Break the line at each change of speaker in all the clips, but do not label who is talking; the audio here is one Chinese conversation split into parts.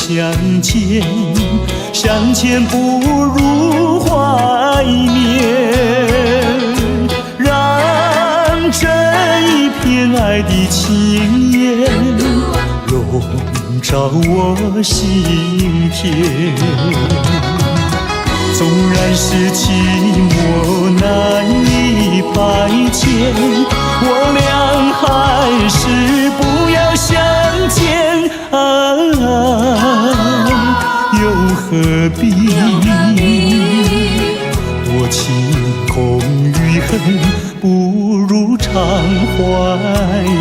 相见，相见不如怀念。让这一片爱的情缘笼罩我心田。纵然是寂寞难以排遣，我俩还是不要相见又何必多情空余恨，不如常怀念。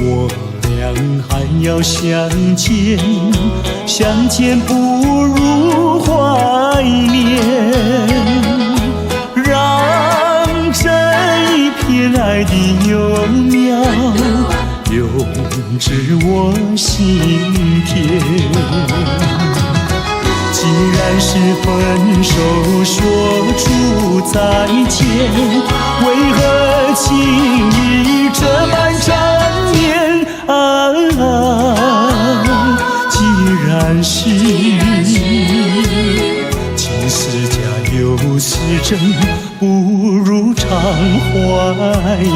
我俩还要相见，相见不如怀念。让这一片爱的幼苗永植我心田。既然是分手说出再见，为何情意这般缠绵既然是情是假又是真，不如常怀念。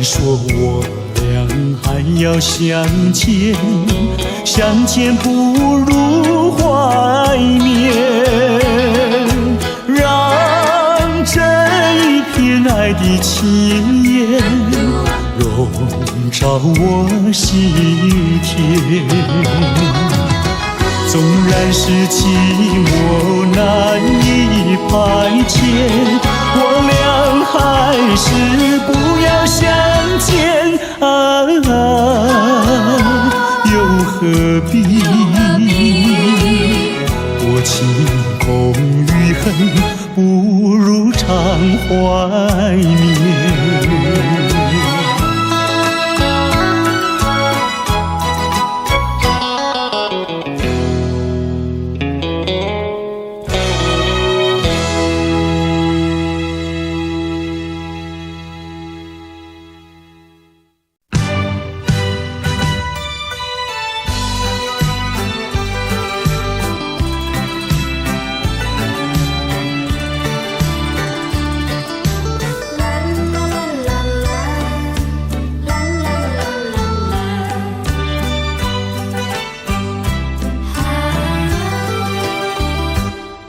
说我俩还要相见，相见不如怀念。让这一片爱的情缘笼罩我心田。纵然是寂寞难以排遣，我俩还是不要相见又何必多情空余恨，不如常怀念。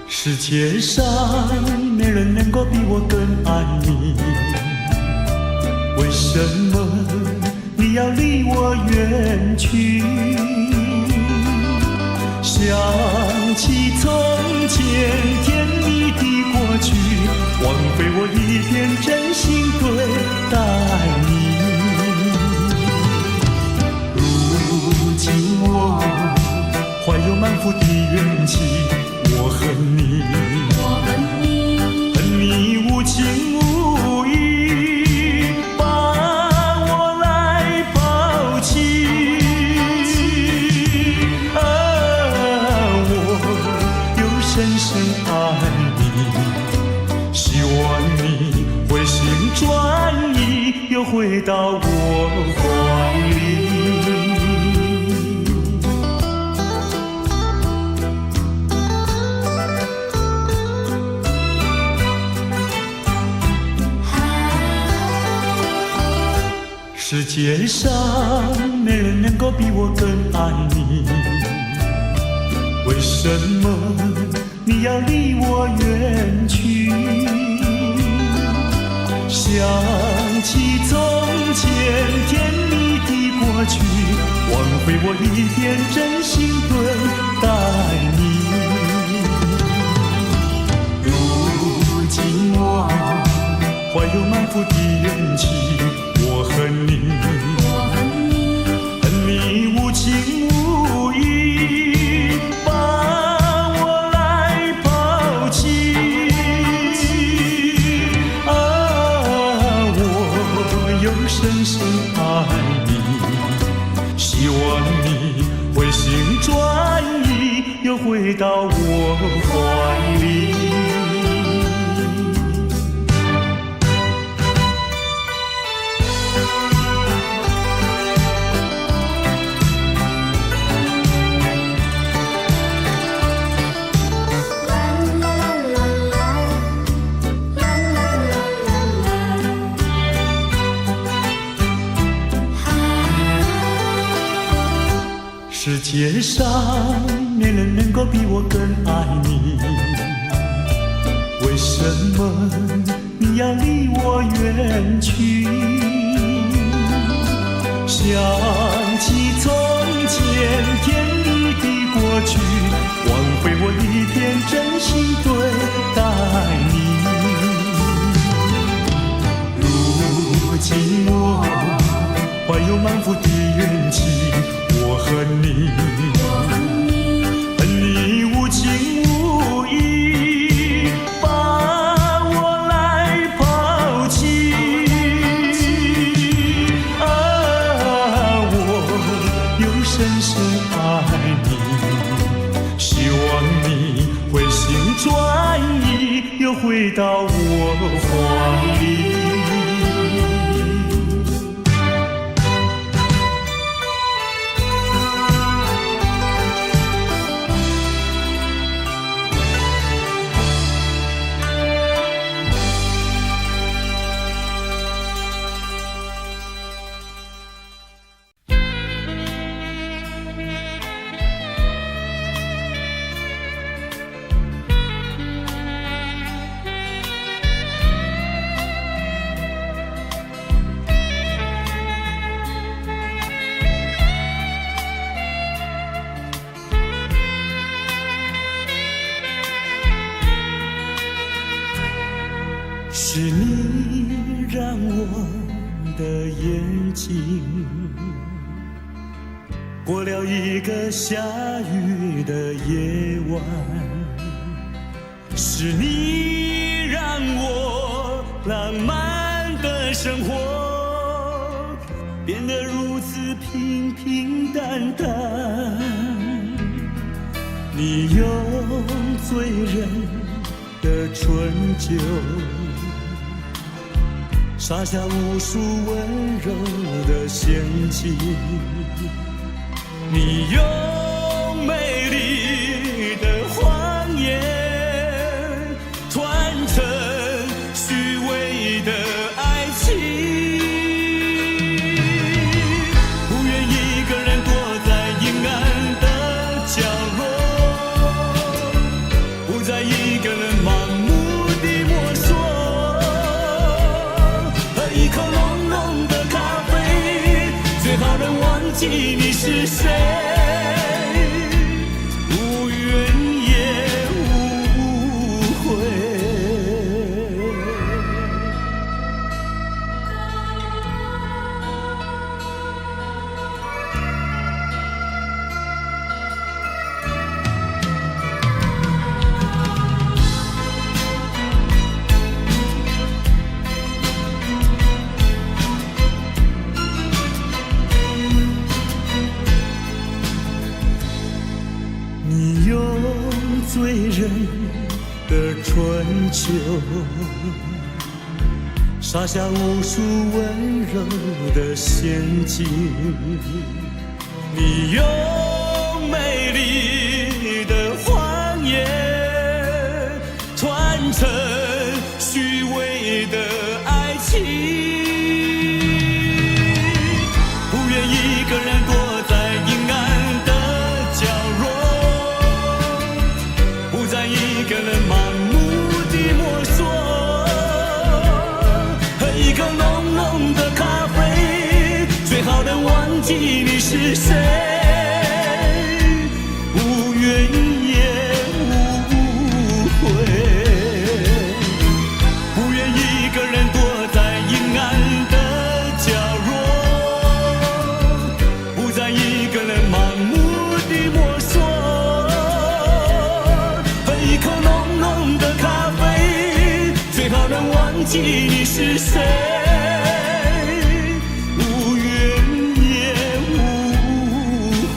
世界上没人能够比我更爱你，为什么你要离我远去？想起从前甜蜜的过去，枉费我一片真心对待你。如今我怀有满腹的怨气，我恨你，恨你无情无义，把我来抛弃。我又深深爱你，希望你回心转意，又回到我怀里。世界上没人能够比我更爱你，为什么你要离我远去？想起从前甜蜜的过去，枉费我一片真心对待你。如今我怀有满腹的怨气。我恨你，恨你无情无义，把我来抛弃。啊，我又深深爱你，希望你回心转意，又回到我怀里。世界上没人能够比我更爱你，为什么你要离我远去？想起从前甜蜜的过去，枉费我一片真心对待你。如今我怀有满腹的怨气，我恨你，恨你无情无义，把我来抛弃。啊，我又深深爱你，希望你回心转意，又回到我怀里。是你让我的眼睛过了一个下雨的夜晚，是你让我浪漫的生活变得如此平平淡淡。你用醉人的醇酒洒下无数温柔的陷阱，你用美丽的谎言团成虚伪的爱情，不愿一个人躲在阴暗的角落，不再一个人盲目地摸索，一口浓浓的咖啡，最好能忘记你是谁，无怨也无悔。醉人的春秋洒下无数温柔的陷阱，你用美丽的谎言团成虚伪的爱情，不愿一个人躲在阴暗的角落，不再一个人盲目地摸索，喝一口浓浓的咖啡，最好能忘记你是谁，无怨也无悔，不愿一个人躲记你是谁，无怨也无悔。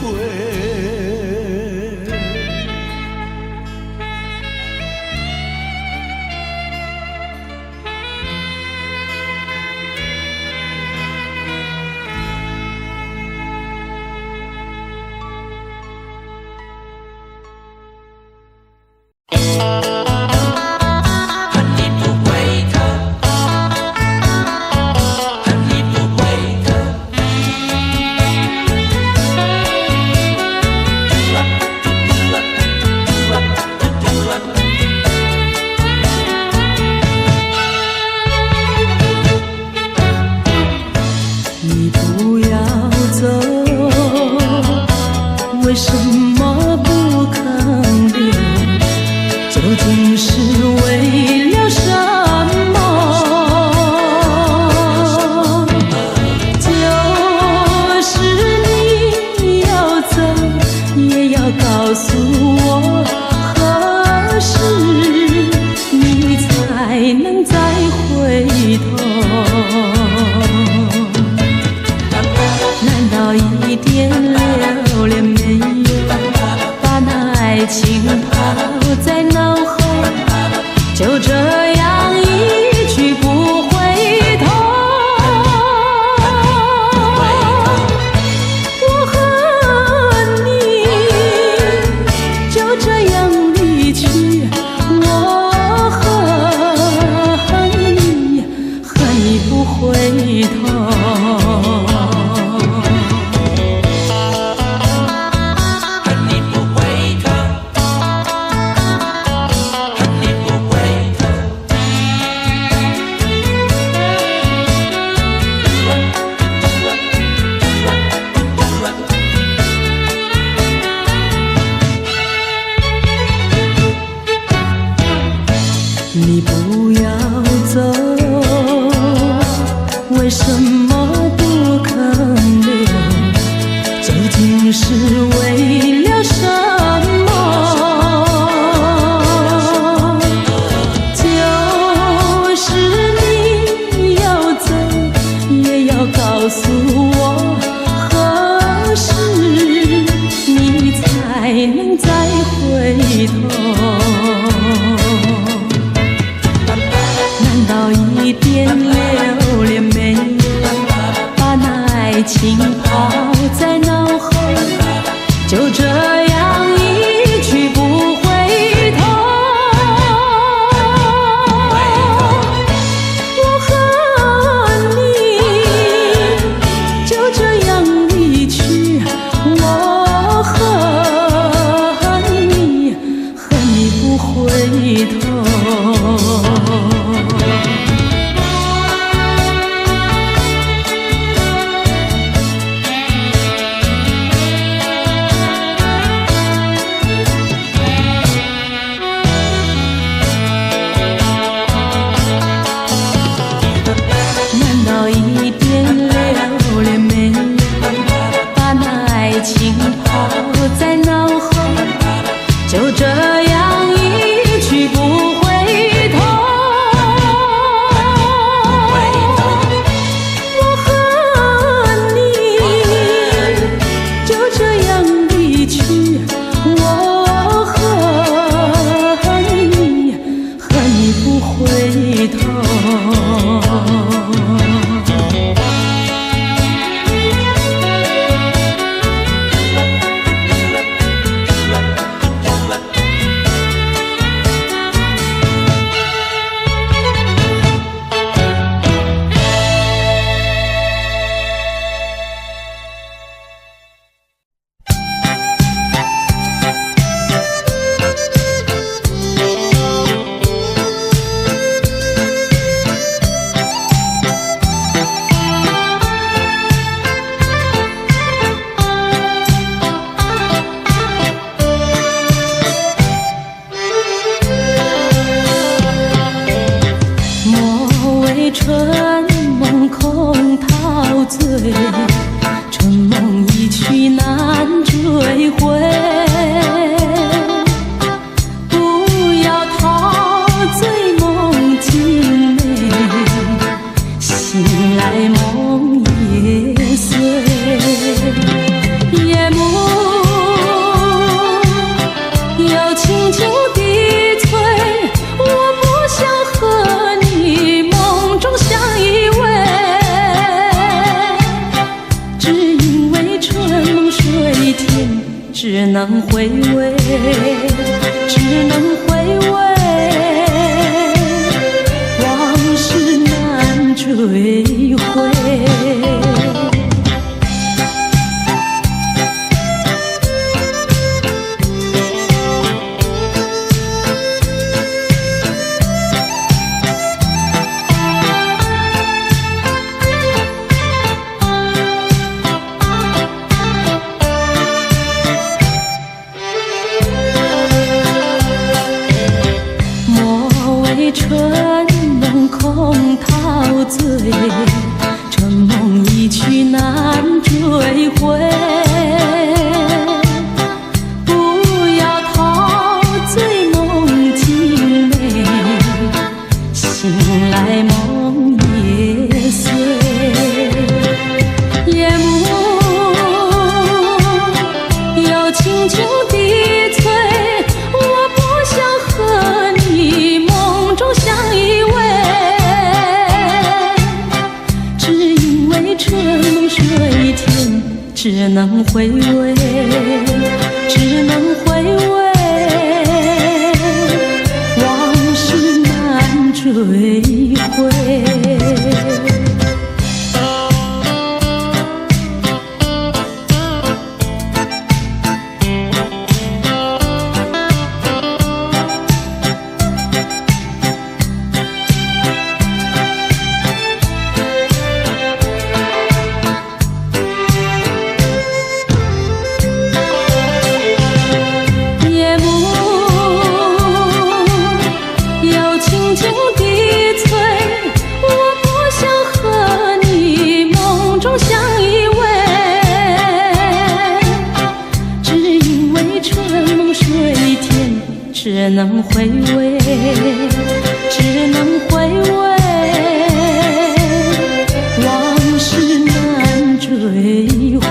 为什么不肯留？究竟是为了什么？就是你要走，也要告诉我，何时你才能再回头？难道一点留恋没有，把那爱情抛在脑后，就这样一去不回头？我和你就这样离去，我恨你，恨你不回头。你不要走，为什么不肯留？究竟是为了什么？就是你要走，也要告诉我，何时你才能再回头？难道一点留恋没有，把那爱情抛在脑后，就这样一去不回头？我和你就这样离去，我恨你，恨你不回头。难道一点留恋没有，把那爱情抛在脑后，就这样一去不回头？我和你就这样离去，我恨你，恨你不回头。只能回味，只能回味，往事难追回。春梦空陶醉，春梦一去难追回。不要陶醉梦境美，醒来梦也碎。夜幕又轻轻低垂，我不想和你梦中相依偎，只因为春梦水天，只能回味，只能回味，往事难追回。只能回味，只能回味，往事难追回。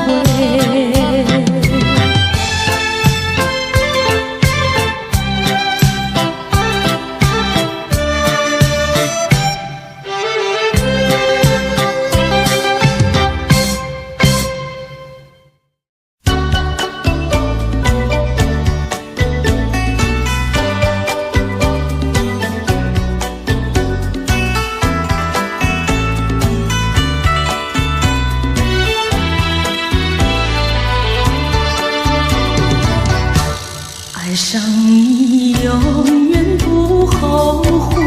爱上你永远不后悔，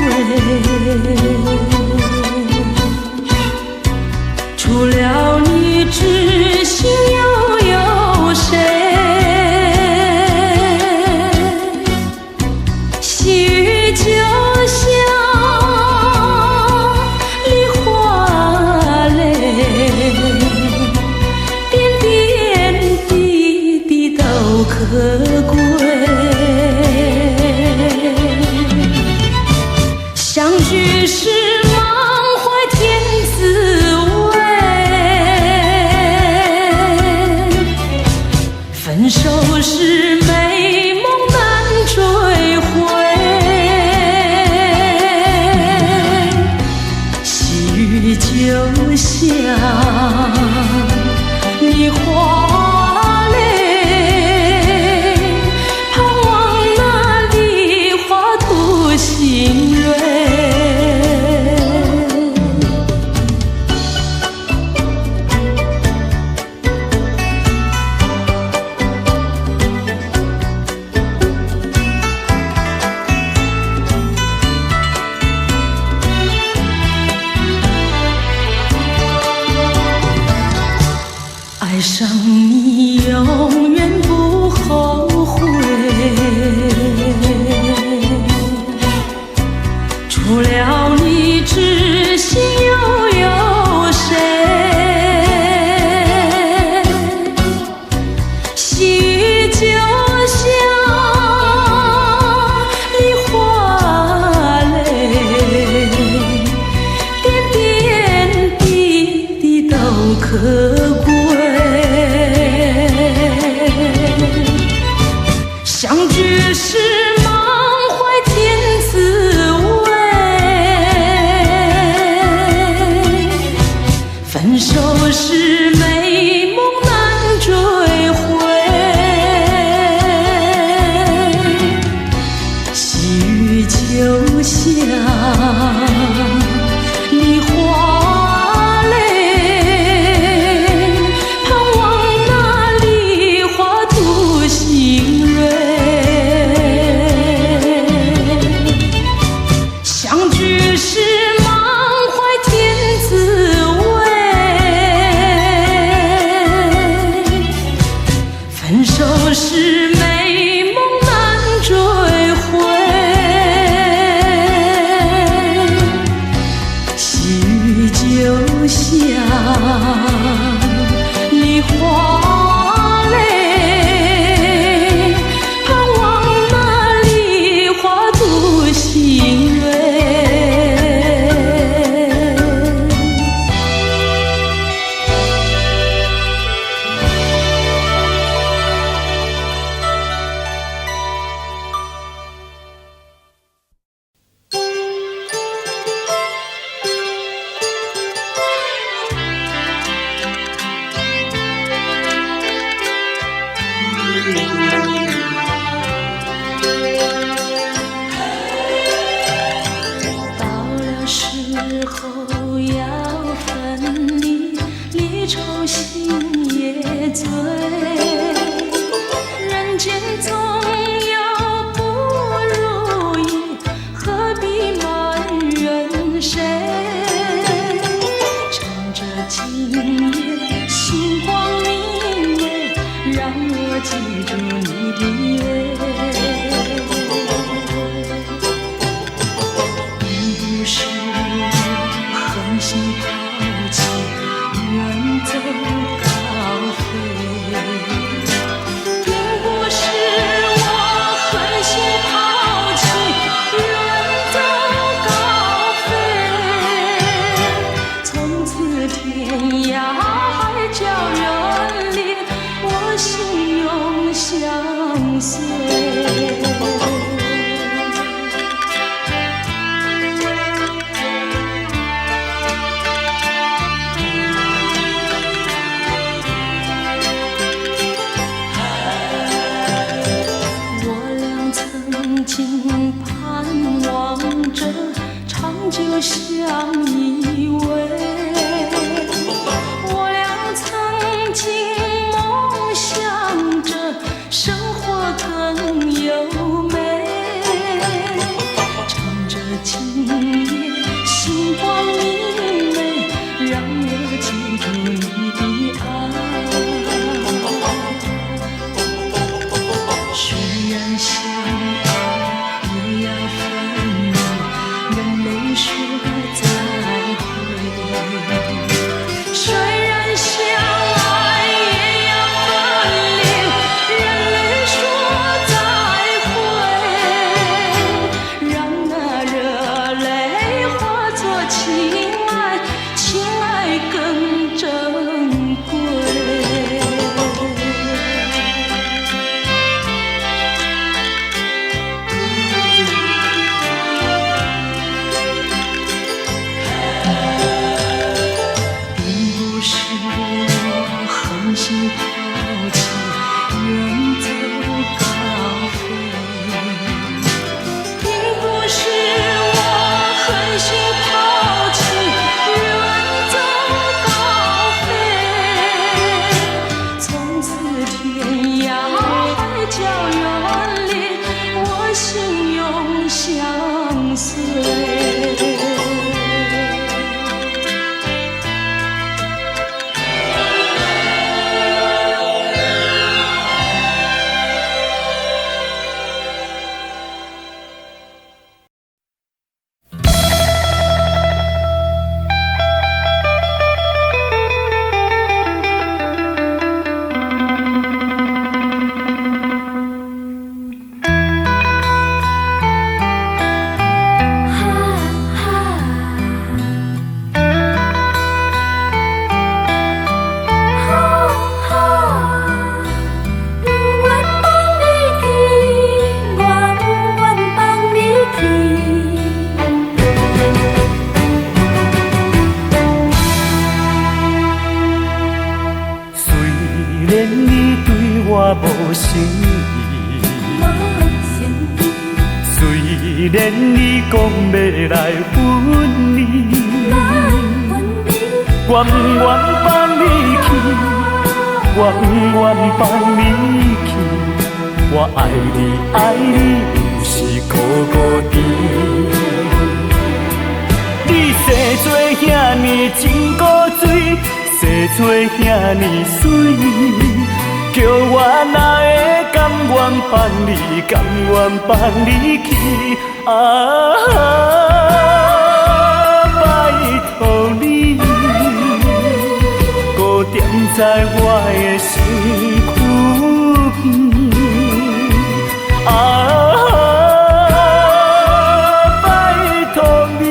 除了你知心又有谁？细雨就像梨花泪，点点滴滴都可贵。相聚时满怀甜滋味，分手时美梦难追回。细雨就像梨花泪，盼望那梨花吐新蕊。爱上你永远不后悔，除了你知心又有谁？细雨就像梨花泪，点点滴滴都可贵。分手是美梦难追回，细雨就像梨花泪，盼望那梨花吐心蕊。到了时候要分离，离愁心也醉。人间总有不如意，何必瞒人谁？趁着今夜星光明媚，让我记住你的美。并不是我狠心抛弃，远走高飞。并不是我狠心抛弃，远走高飞。从此天涯海角远离，我心永相随。我俩曾经盼望着长久相依偎，我俩曾经梦想着生活更优美。趁着今夜星光明媚，让我记住你的爱。虽然相爱也要分离，人泪说再会。虽然相爱也要分离，人泪说再会。让那热泪化作情爱，情爱更珍贵。并不是我狠心抛弃，远走高飞。并不是我狠心抛弃，远走高飞。从此天涯海角远离，我心永相随。
无心意，虽然你讲要来分离，我不愿放你去，我不愿放你去，我爱你爱你，不是孤孤单。你生做遐尼真古锥，生做遐尼水，叫我我哪会甘愿放你，甘愿放你去？拜托你，搁踮在我的身躯边。拜托你，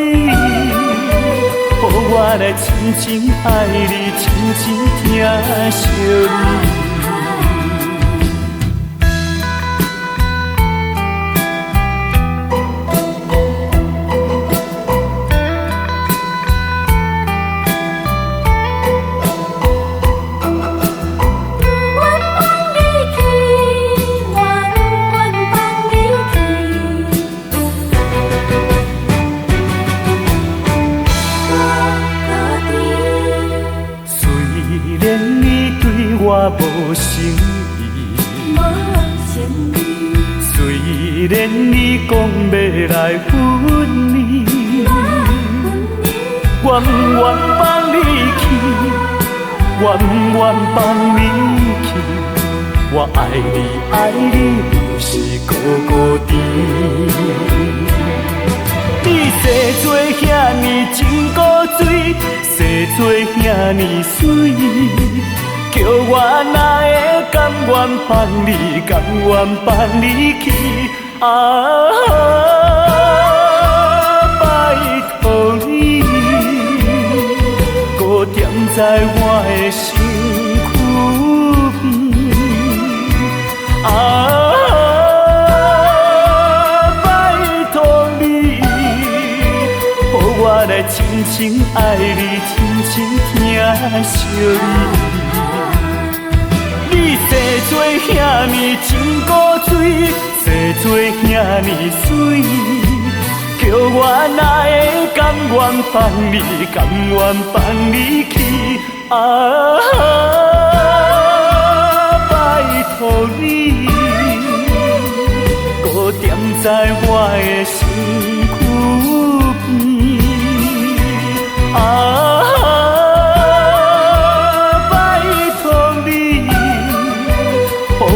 予我来深深爱你，深深疼惜你。我无诚意，虽然你讲要来分你，我不愿放你去，我不愿放你去。我爱你，爱你，就是孤孤单。你生做遐尼真古水，生做遐尼水。叫我哪会甘愿放你，甘愿放你去？拜托你，搁踮在我的身躯边。拜托你，予我来深深爱你，深深疼惜你。你生做遐尼真古水，生做遐尼水，叫我哪会甘愿放你，甘愿放你去？拜托你，搁踮在我的身躯边。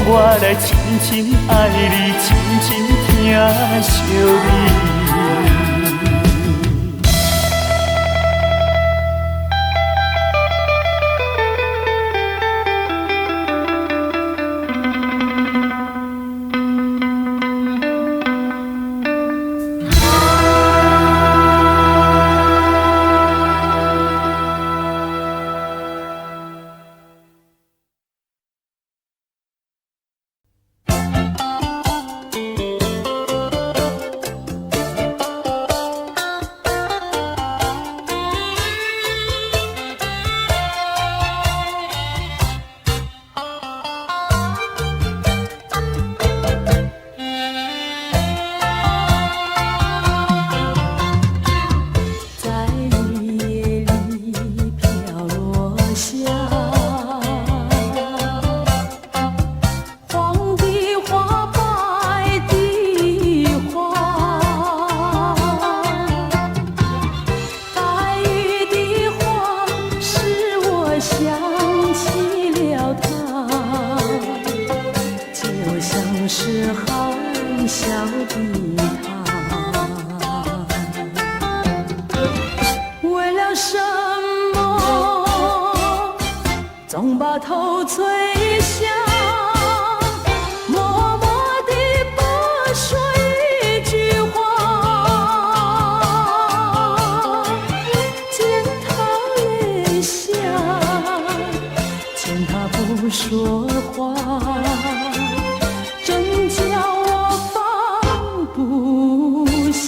我来深深爱你，深深疼惜你。
总把头垂下，默默地不说一句话，见他泪下，见他不说话，真叫我放不下。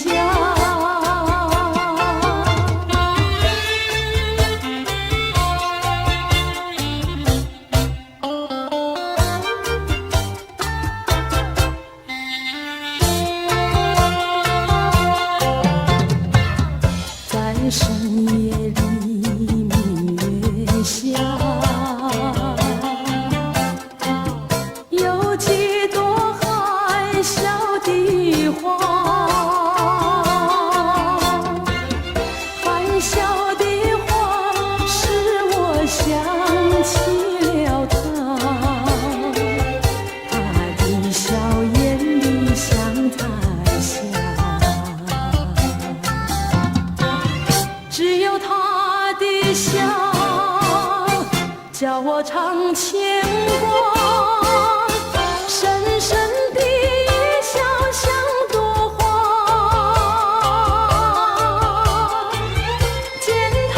深夜里，明月下，有常牵挂，深深的笑像朵花。见他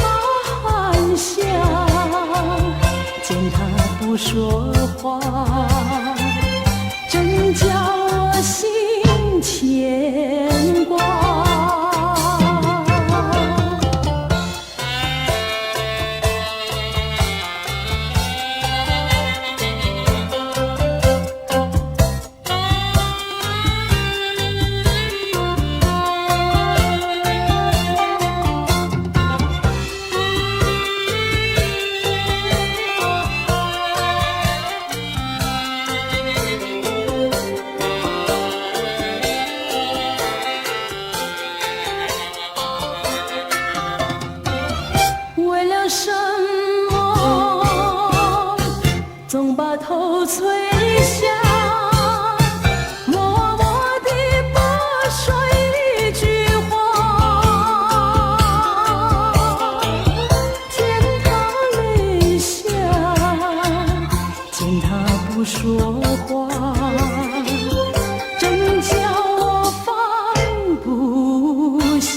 含笑，见他不说话，真叫我心牵挂。为了什么总把头垂下，默默地不说一句话？见他泪下，见他不说话，真叫我放不下。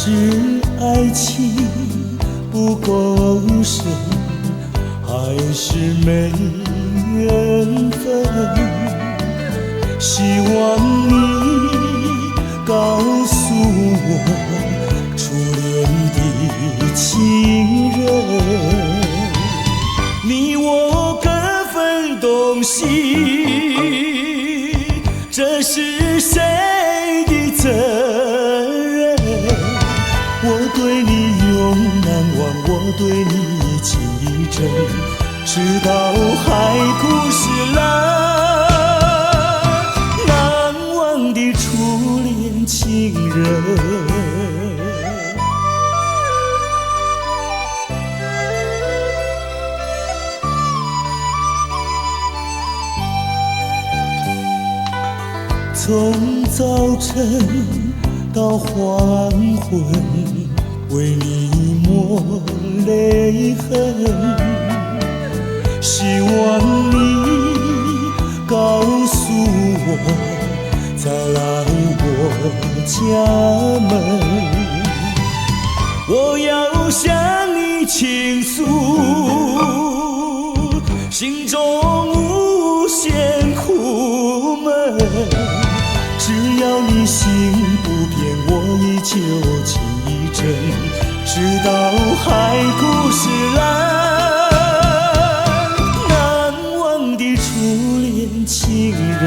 是爱情不够深，还是没缘分？希望你告诉我初恋的情人，你我各分东西，这是谁的责任？我对你永难忘，我对你情意真，直到海枯石烂，难忘的初恋情人。从早晨到黄昏，为你抹泪痕，希望你告诉我，再来我家门，我要向你倾诉心中无限苦闷，只要你心不变，我依旧情意真，直到海枯石烂，难忘的初恋情人。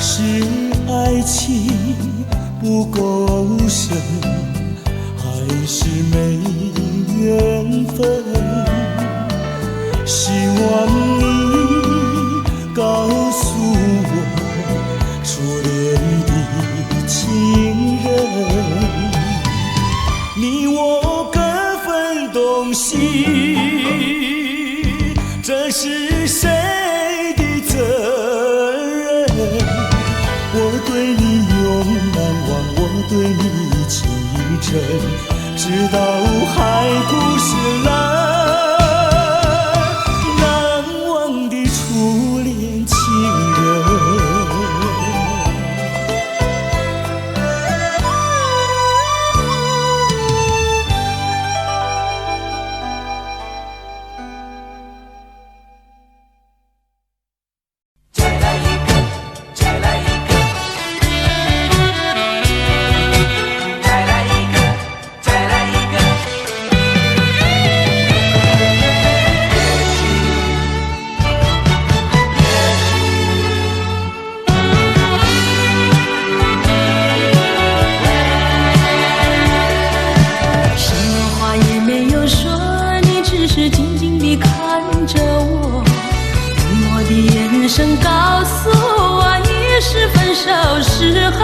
是爱情不够深，还是没缘分？希望你告诉我初恋的情人，你我各分东西，这是谁的责任？我对你永难忘，我对你情意真，直到海枯石烂。
诉我已是分手时候，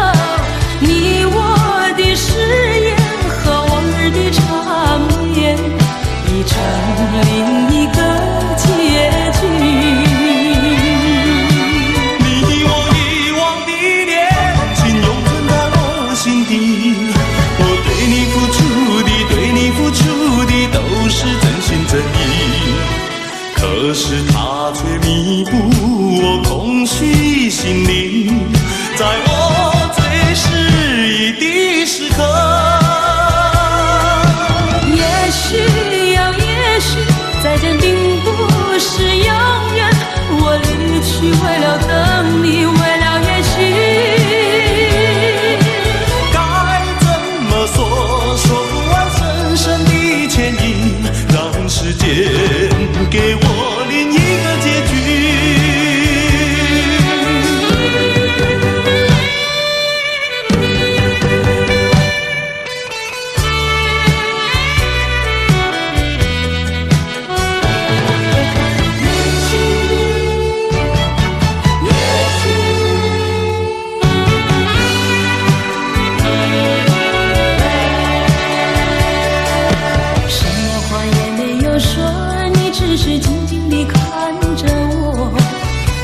你我的誓言和往日的缠绵已成另一个结局。
你我遗忘的恋情永存在我心底，我对你付出的，对你付出的都是真心真意，可是它却弥补我空虚心灵，在我最失意的时刻。
也许呀，也许再见并不是永远，我离去为了等你，为了也许。
该怎么说，说不完深深的歉意，让时间给我另一个结局。
只是静静地看着我，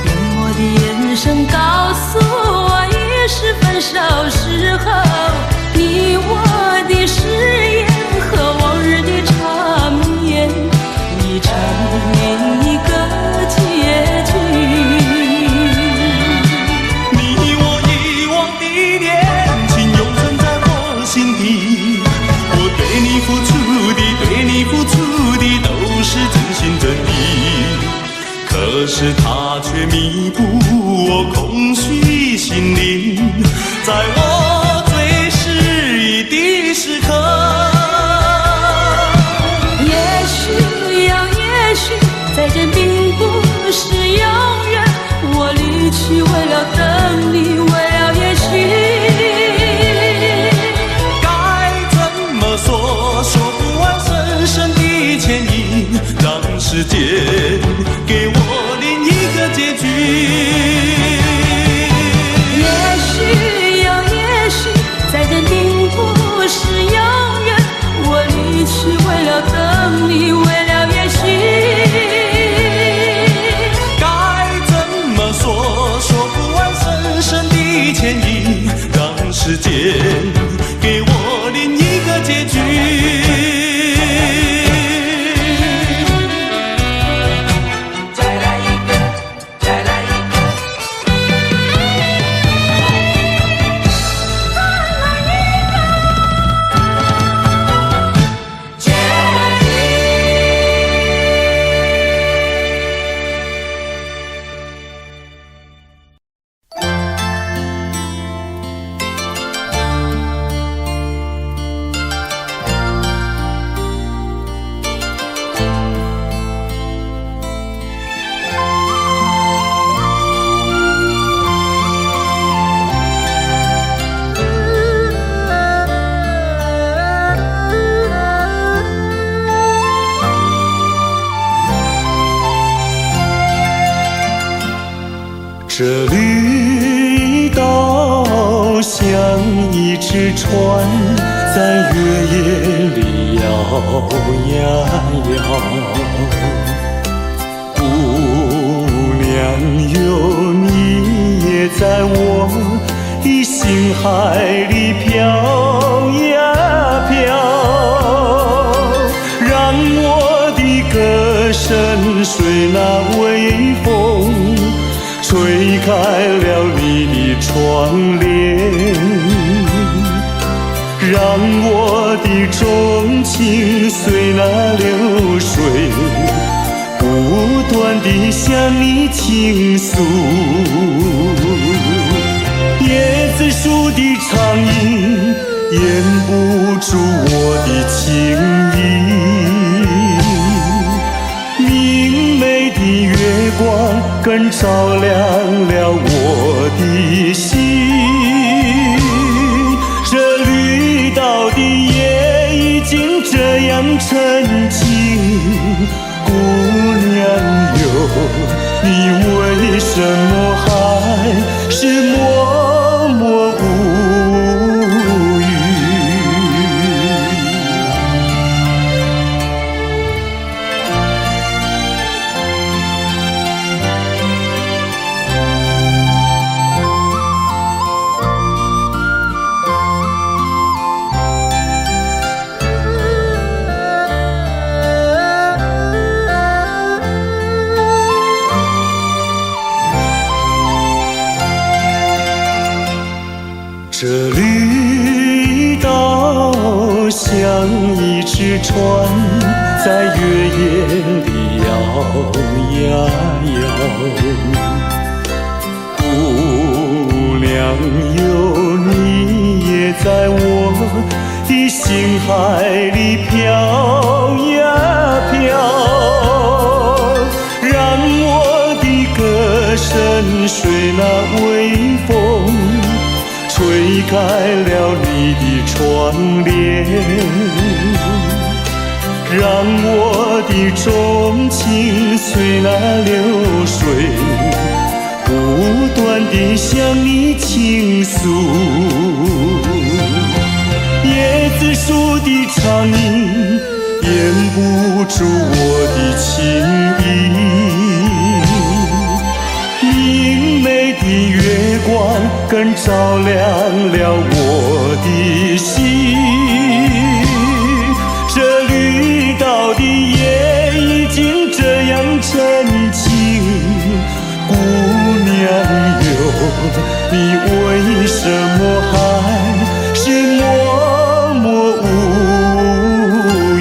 冷漠的眼神告诉我已是分手时候，你我的誓言和往日的缠绵已成另一个结局。
你我遗忘的恋情永存在我心底，我对你付出的，对你付出的都是真心真意，可是它却弥补我空虚心灵，在我最失意的时刻。
也许呀，也许再见并不是永远，我离去为了等你，为了也许。
该怎么说，说不完深深的歉意，让时间给我另一个结局。
也许呀，也许再见并不是永远，我离去为了等你，为了也许。
该怎么说，说不完深深的歉意，让时间给我另一个结局。这绿岛像一只船，在月夜里摇呀摇。姑娘哟，你也在我的心海里飘呀飘，让我的歌声随那微风吹开了你的窗帘，让我的钟情随那流水不断地向你倾诉。椰子树的长影掩不住我的情意，明媚的月光更照亮了我的心。这绿岛的夜已经这样沉静，姑娘哟，你为什么还像一只船在月夜里摇呀摇。姑娘哟，你也在我的心海里飘呀飘，让我的歌声随那微风吹开了你的窗帘，让我的钟情随那流水不断地向你倾诉。椰子树的长影掩不住我的情意，明媚的月光更照亮了我的心。这绿岛的夜已经这样沉静，姑娘哟，你为什么还是默默无语？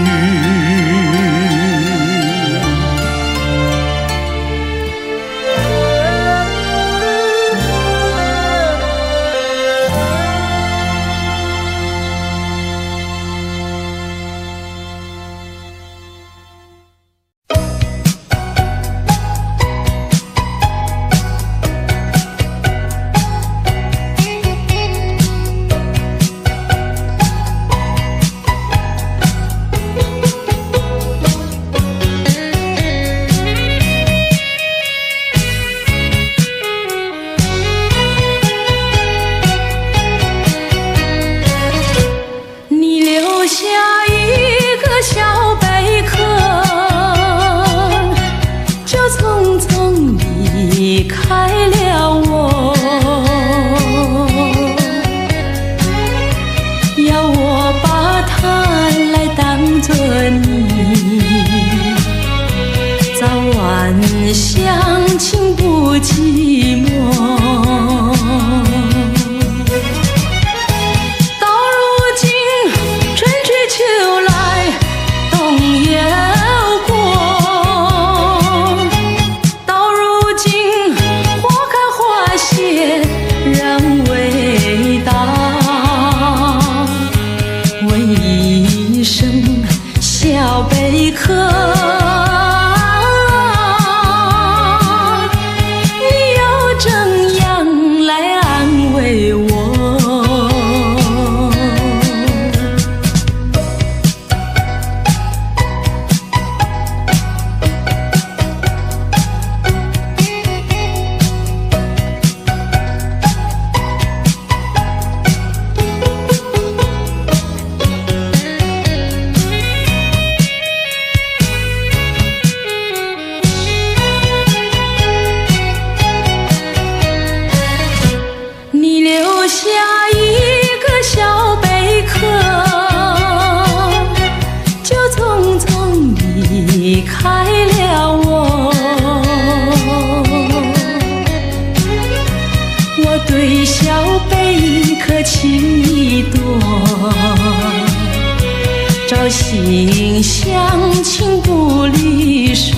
心相亲不离手，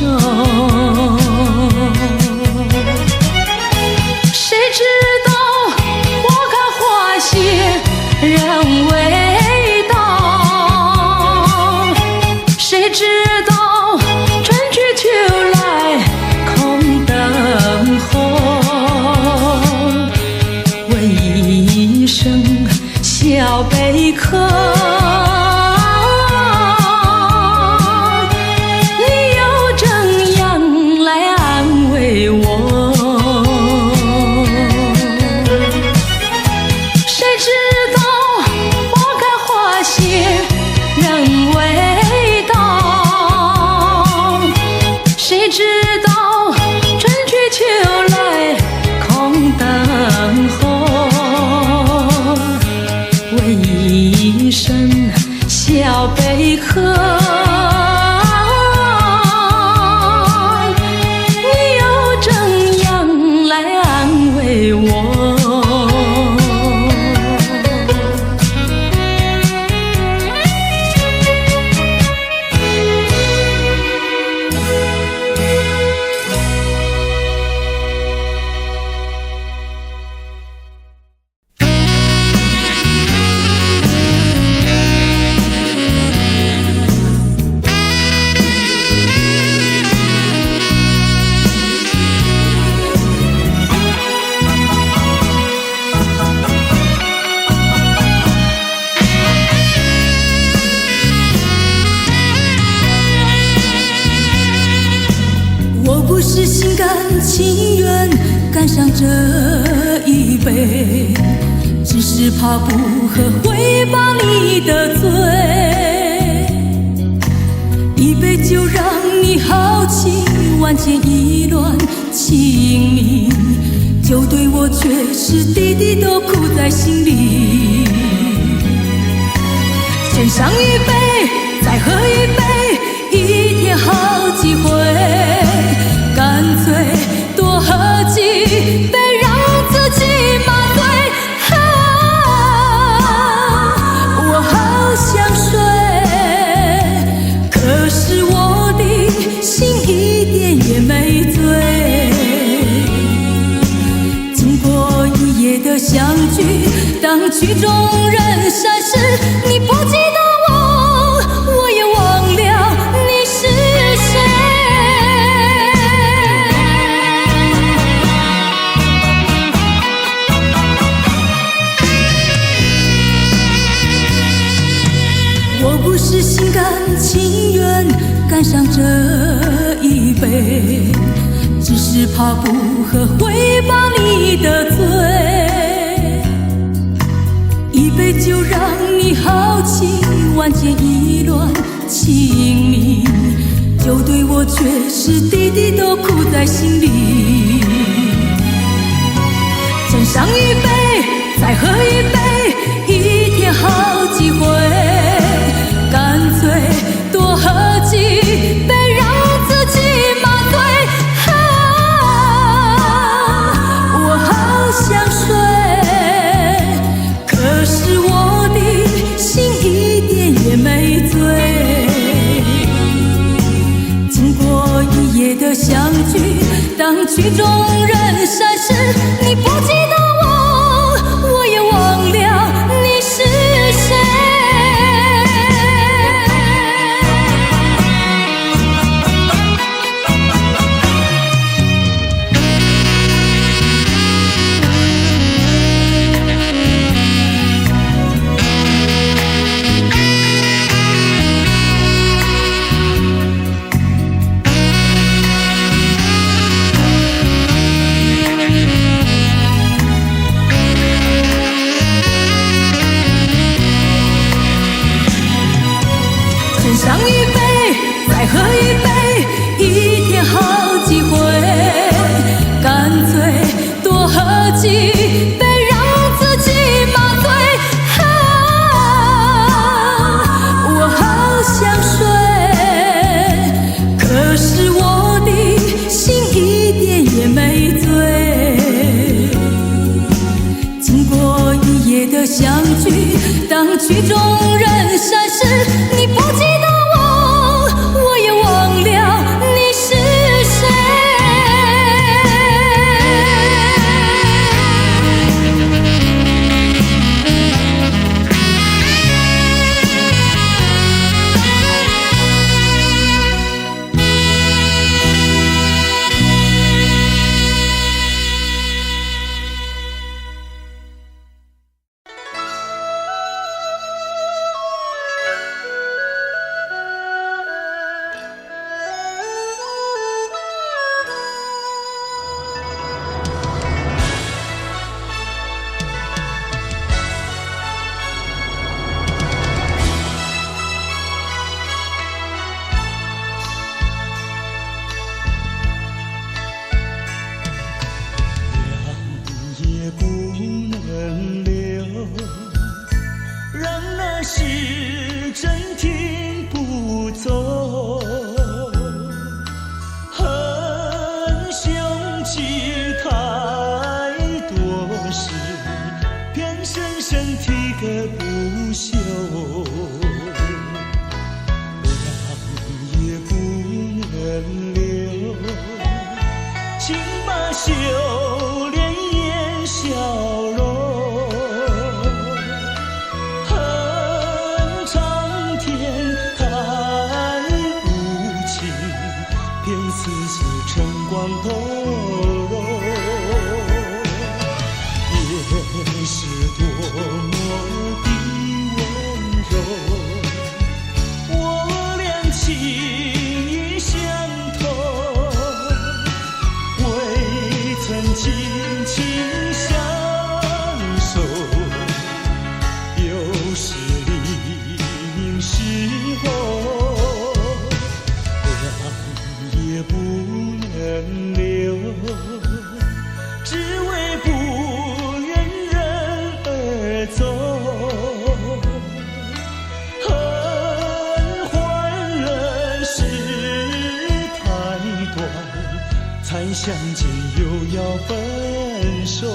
谁知道花开花谢人未到，谁知道春去秋来空等候，问一声小贝壳，等候，问一声这一杯，只是怕不喝会把你得罪。一杯酒让你豪情万千意乱情迷，酒对我却是滴滴都苦在心里。先上一杯，再喝一杯，一天好几回，干脆多喝几杯，让自己麻醉。我好想睡，可是我的心一点也没醉。经过一夜的相聚，当曲终人散时，你不记得我，我也忘了你是谁。我不是心甘情愿干上这一杯，只是怕不喝会把你得罪。一杯酒让你豪情万千意乱情迷，酒对我却是滴滴都苦在心里。先上一杯，再喝一杯，一天好几回，干脆多喝几杯，让自己麻醉。我好想睡，可是我的心一点也没醉。经过一夜的相聚，当曲终人散时，你不记得我，我也忘了你是谁。上一杯，再喝一杯，一天好几回，干脆多喝几杯，让自己麻醉。我好想睡，可是我的心一点也没醉。经过一夜的相聚，当曲终人散时，你不记得我，我也忘了你是谁。
相见又要分手。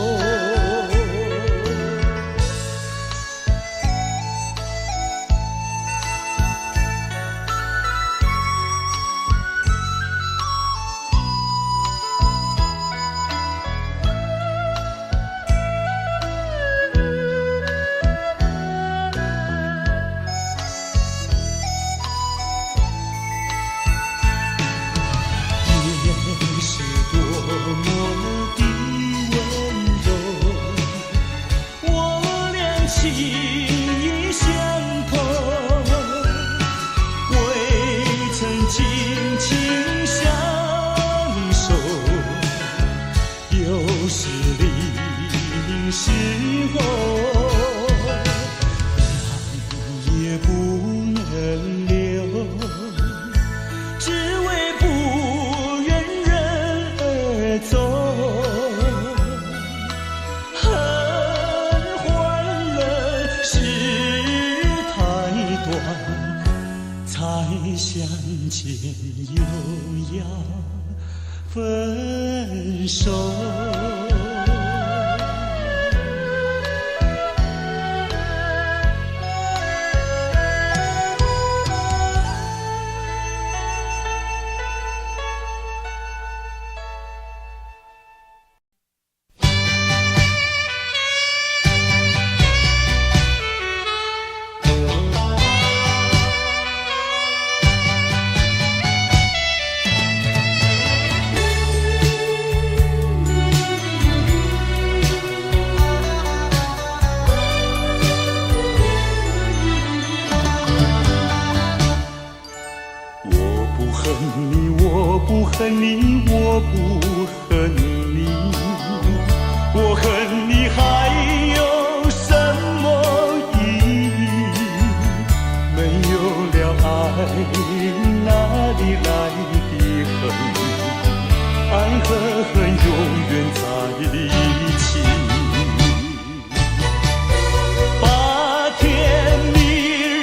相见又要分手。我不恨你，我不恨你，我恨你还有什么意义？没有了爱，哪里来的恨？爱和恨永远在一起。把甜蜜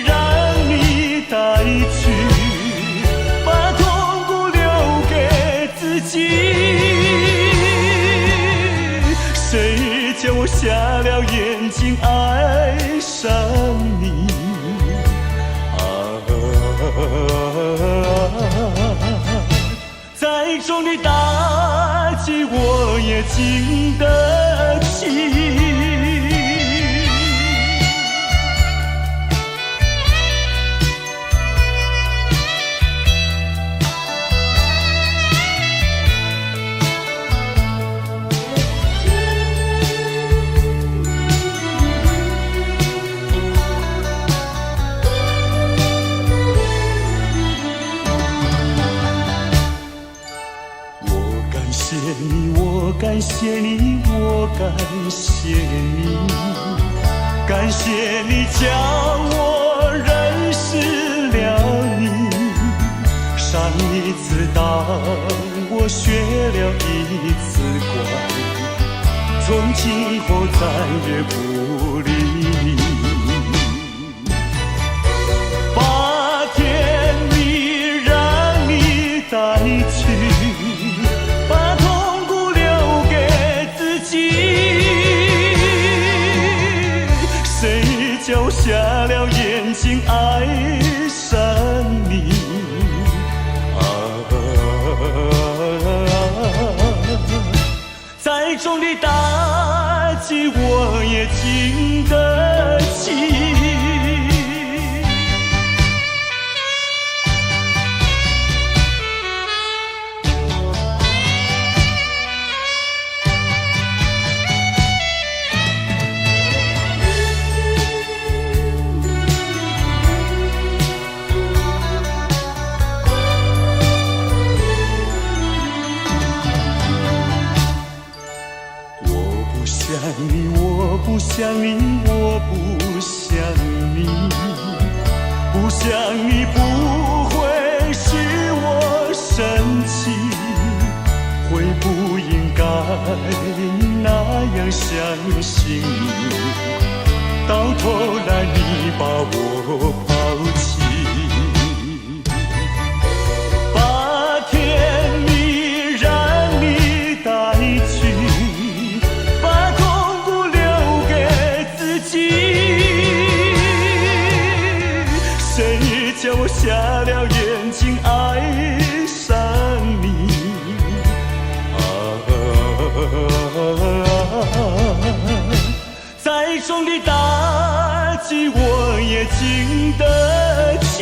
让你带去，谁叫我瞎了眼睛爱上你？再重的打击我也经得起。我感谢你，我感谢你，感谢你叫我认识了你。上一次当我学了一次乖，从今后再也不理你。把甜蜜让你带去，叫瞎了眼睛爱上你。再重的打击我也经得起。我不想你，我不想你，不想你不会使我生气，会不应该那样相信你，到头来你把我抛弃。把甜蜜让你瞎了眼睛爱上你。再重的打击我也经得起。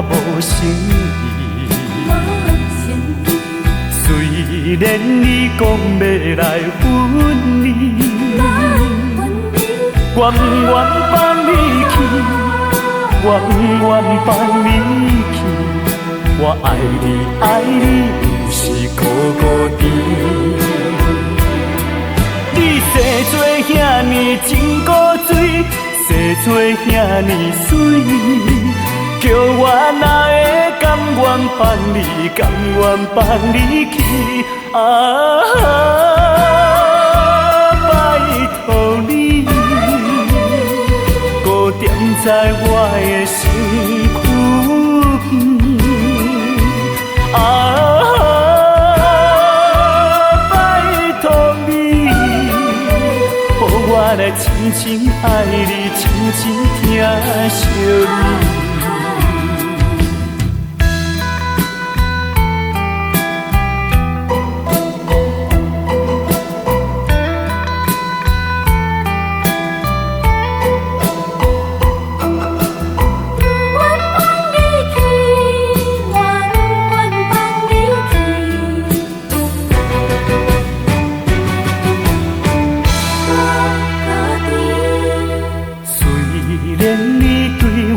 无诚意，虽然你讲要来分离，我不愿放你去，我不愿放你去。我爱你，爱你，不是孤孤单。你生做遐尼真古锥，生做遐尼水。叫我哪会甘愿放你，甘愿放你去？拜托你，搁踮在我的身躯边。拜托你，予我来深深爱你，深深疼惜你。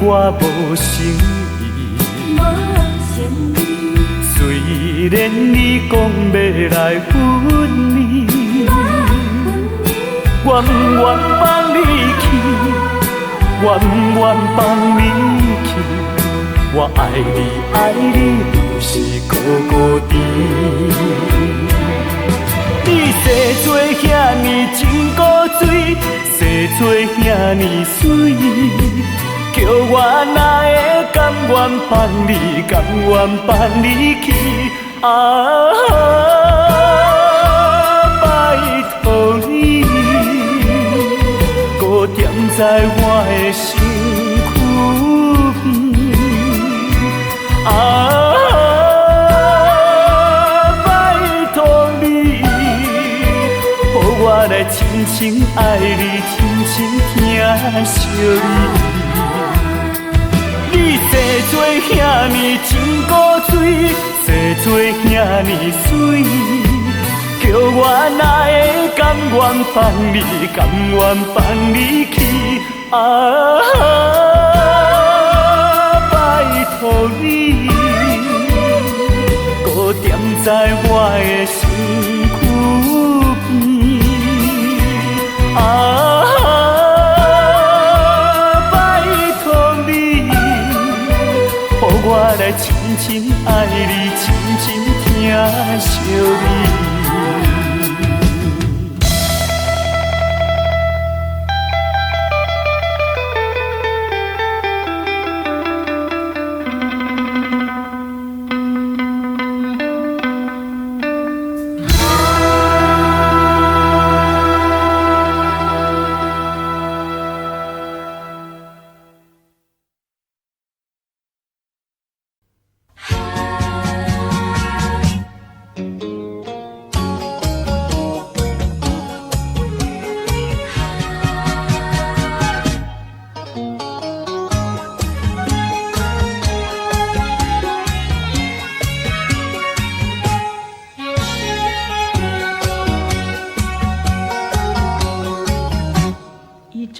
我无诚意，虽然你讲要来分离，我不愿放你去，我不愿放你去。我爱你，爱你，不是孤孤单。你生做遐尼真古锥，生做遐尼水。叫我哪会甘愿放你，甘愿放你去？拜托你，搁踮在我的身躯边。拜托你，予我来深深爱你，深深疼惜你。你生做遐尼真古锥，生做遐尼水，叫我哪会甘愿放你，甘愿放你去？拜托你，搁踮在我的身躯边。我来深深爱你，深深疼惜你。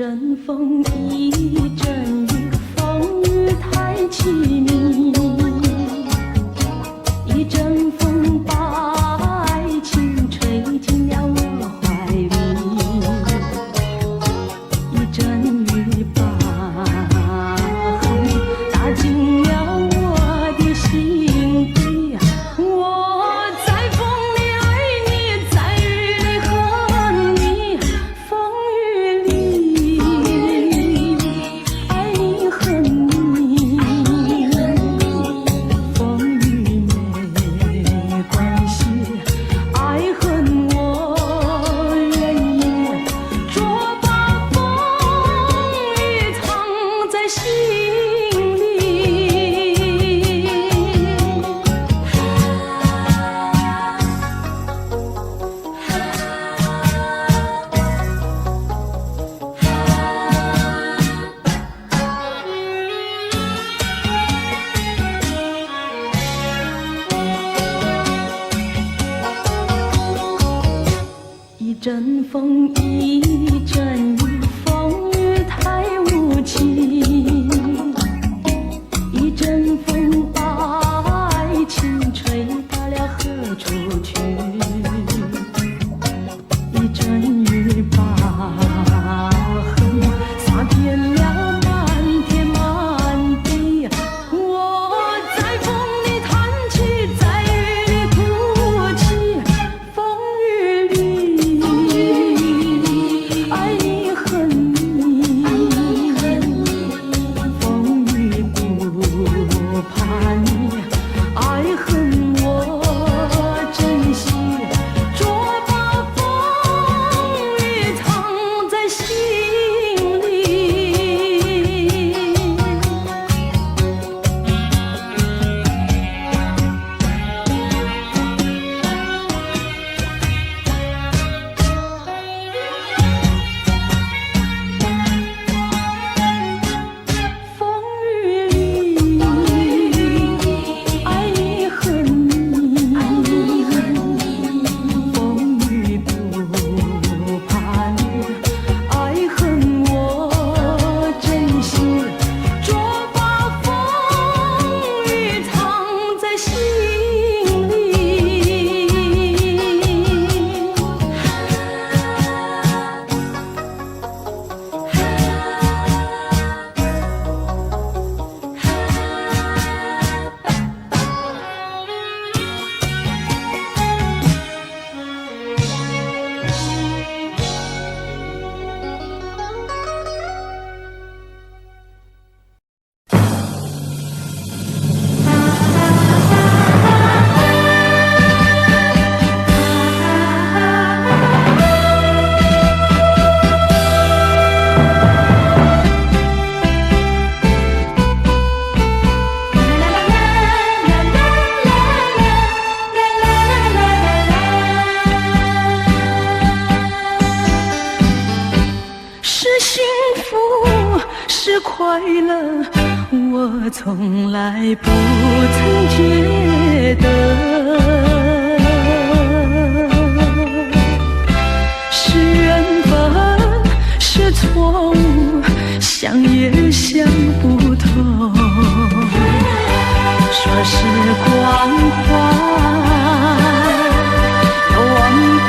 阵风，一阵雨，风雨太凄迷。一阵风把爱情吹进了我怀里，一阵雨把恨打进了我的心底。我在风里爱你，在雨里恨你，风雨里爱你恨你，风雨没关系，爱恨我愿意，捉把风雨藏在心里。一阵风，一阵雨，风雨太无情。一阵风把爱情吹到了何处去？一阵雨把恨洒遍了满天满地。我在风里叹气，在雨里哭泣，风雨里爱你恨你，风雨不怕你，爱恨我珍惜，捉把风雨藏在心里。风雨里爱你恨你，风雨不怕你，爱恨我珍惜，捉把风雨藏在心里。是幸福，是快乐，我从来不曾觉得。是缘分，是错误，想也想不透。说是关怀，万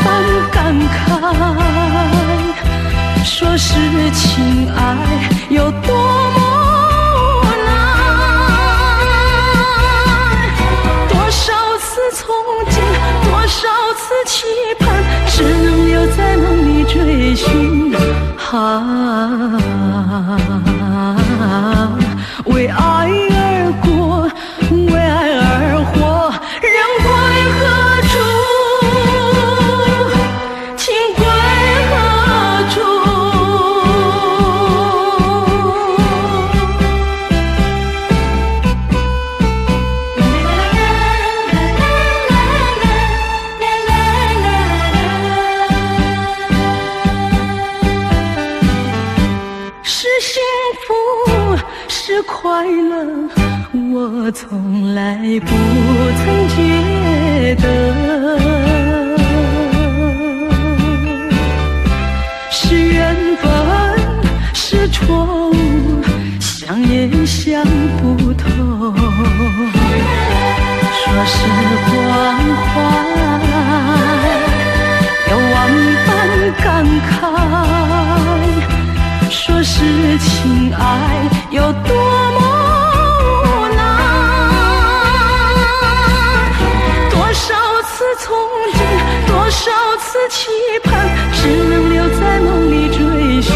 般感慨。说是情爱有多么无奈，多少次憧憬，多少次期盼，只能留在梦里追寻。为爱而过，为爱而活，人归何处？情归何处？是幸福，是快乐，我从来不曾觉得。是缘分，人想不透。说是关怀，有万般感慨；说是情爱，有多么无奈。多少次憧憬，多少次期盼，只能留在梦里追寻。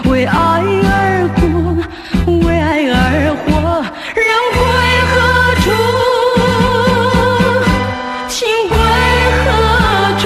为爱而过，为爱而活，人归何处？情归何处？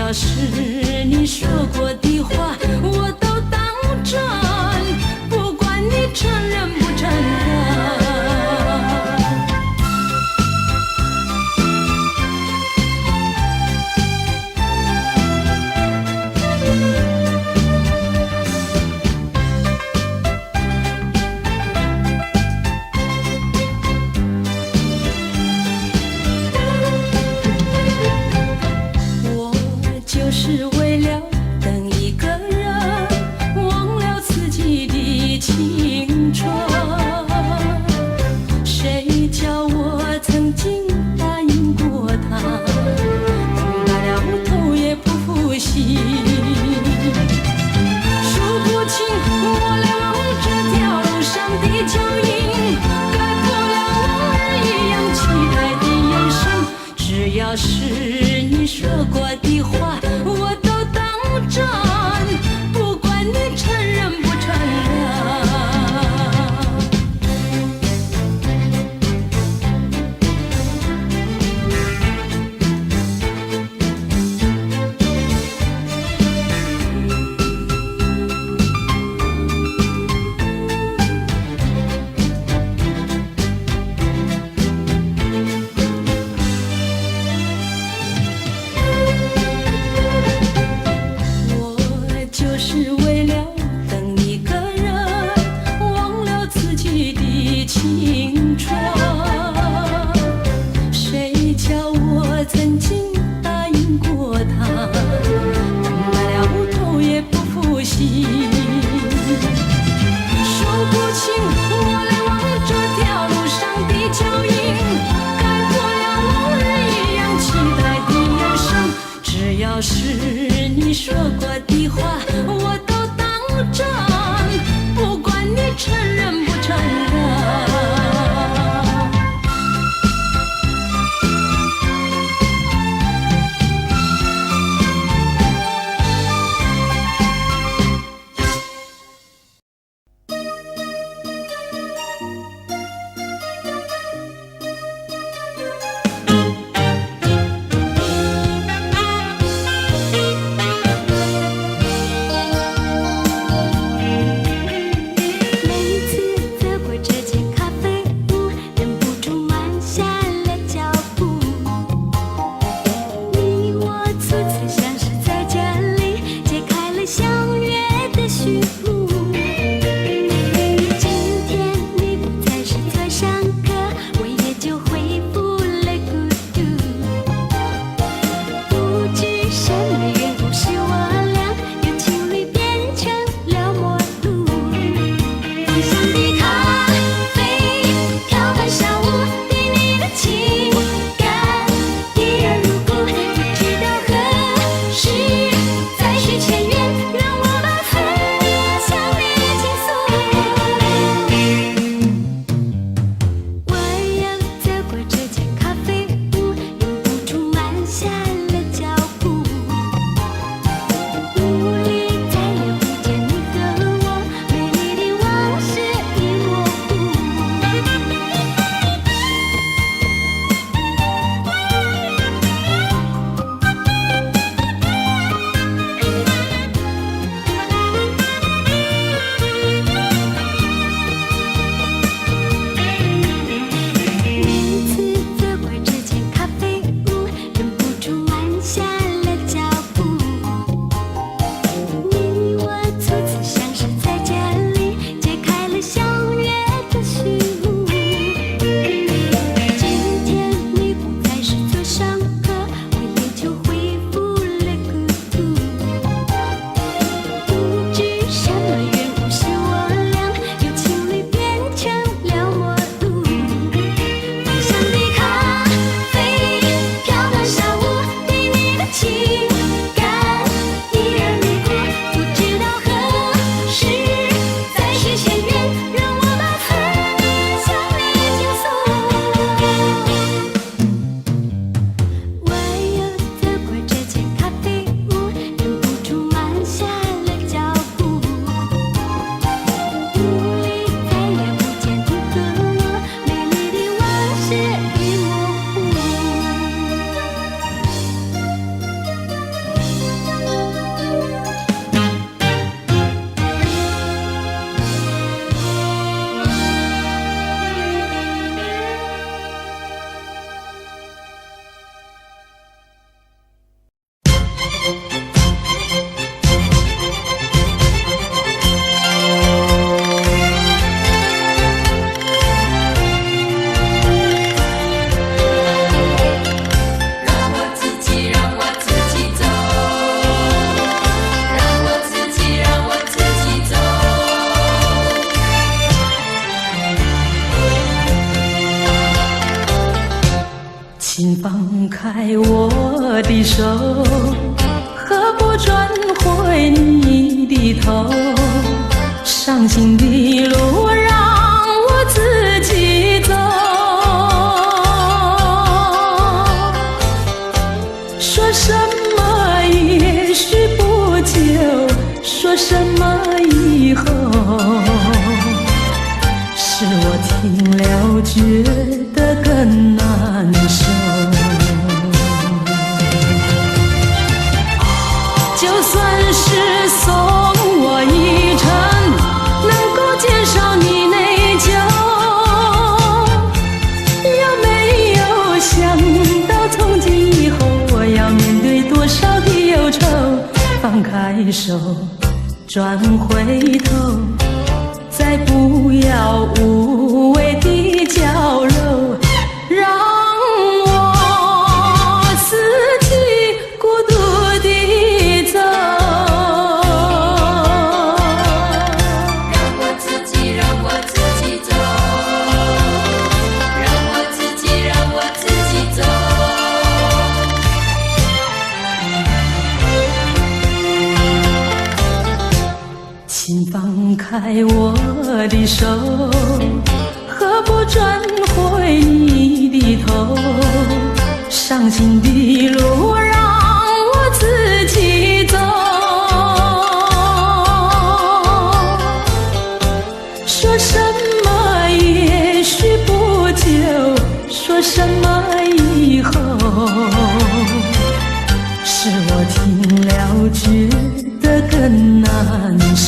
要是你说过的话我都当真，不管你承认不承认。是为了等一个人，忘了自己的青春。谁叫我曾经答应过他，等白了头也不负心。数不清我来往这条路上的脚印，盖不了往日一样期待的眼神。只要是你说过的话我都当真，不管你承认不承认。是为了等一个人，忘了自己的青春。谁叫我曾经答应过他，等白了头也不负心。数不清我来往这条路上的脚印，盖不了往日一样期待的眼神。只要是你说过的话我都当真，不管你承认不承认。请放开我的手，何不转回你的头？伤心的路让我自己走。说什么也许不久，说什么以后，是我听了觉得更难受。就算是送我一程，能够减少你内疚，有没有想到从今以后我要面对多少的忧愁？放开手，转回头，再不要无谓的娇柔，让我自己孤独地走。
让我自己走，让我自己走。
请放开我的手，何不转回你的头？伤心的路让我自己走。说什么也许不久，说什么以后，是我听了觉得更难受。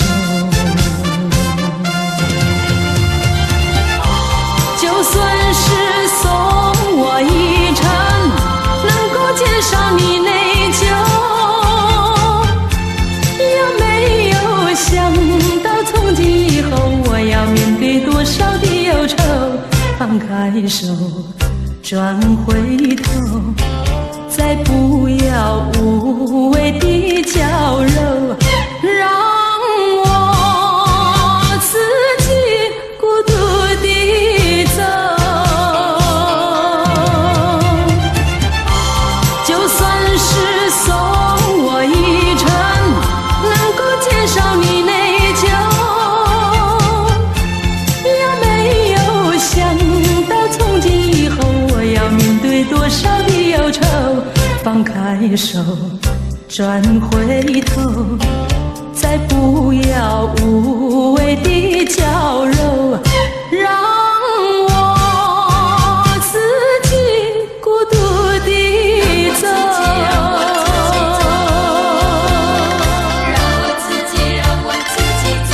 就算是送我一程，能够减少你内疚，有没有想到从今以后我要面对多少的忧愁？放开手，转回头，再不要无谓的娇柔，让我自己孤独地走。就算是送我一程，能够减少你内疚，有没有想到从今以后我要面对多少的忧愁？放开手，转回头，再不要无谓的娇柔，让我自己孤独地走。
让我自己走。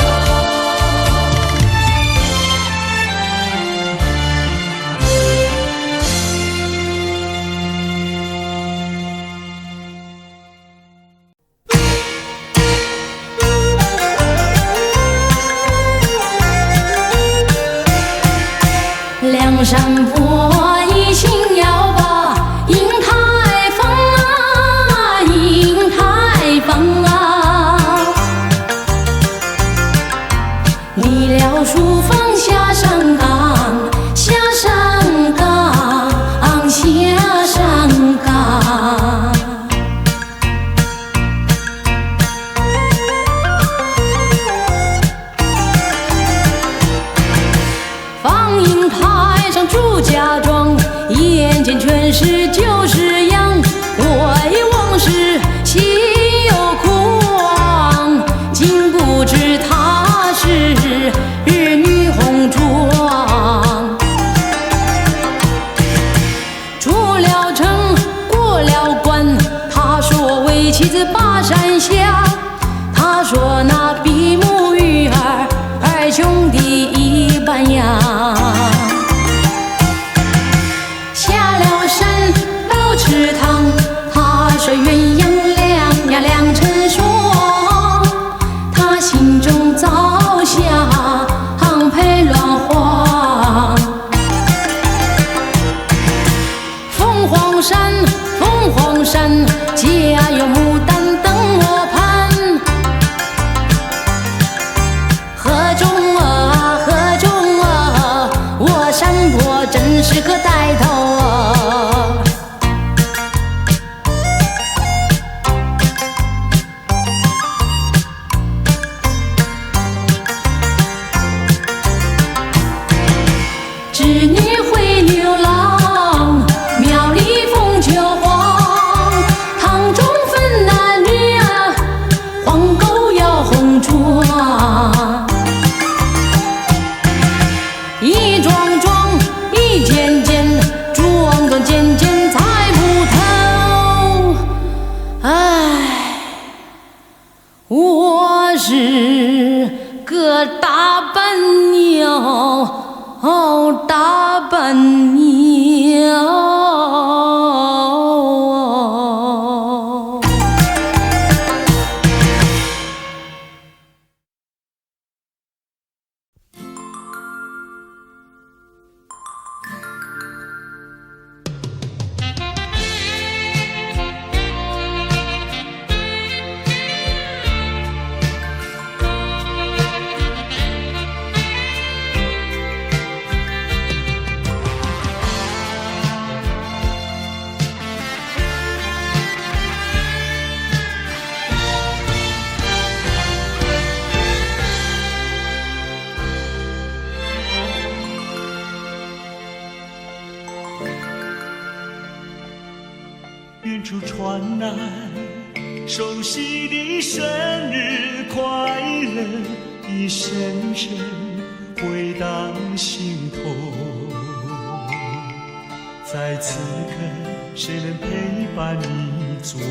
梁山伯一心要把银台放啊，银台放啊，离了书房下山岗，下山岗，下山岗。放银台上祝家庄，眼见全是旧时样，对往事心有狂，竟不知她是日女红妆。出了城，过了关，他说为妻子把山下，他说那比目鱼儿，二兄弟一般样。下了山到池塘，他说鸳鸯两呀两成双，他心中早下沆配乱晃。凤凰山，凤凰山，家有牡丹等我盼。河中啊，河中啊，我山伯真是个带头啊。渐渐，桩桩件件猜不透。唉，我是个大笨鸟，大笨鸟。
远处传来熟悉的生日快乐，一声声回荡心头。在此刻，谁能陪伴你左右？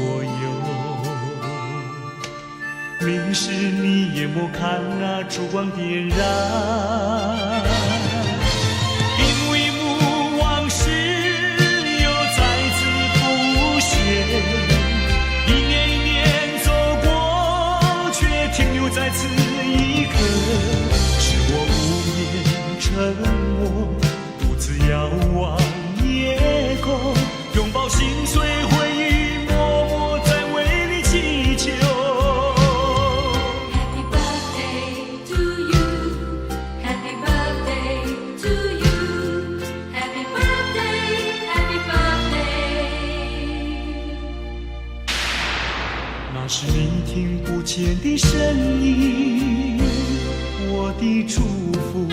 明示你眼莫看那烛光点燃。一年一年走过，却停留在此一刻。是我无言沉默，独自遥望夜空，拥抱心碎回忆，默默在为你祈求。
Happy birthday to you, Happy birthday to you, Happy birthday, Happy birthday。
那是你听不见的声音，我的祝福。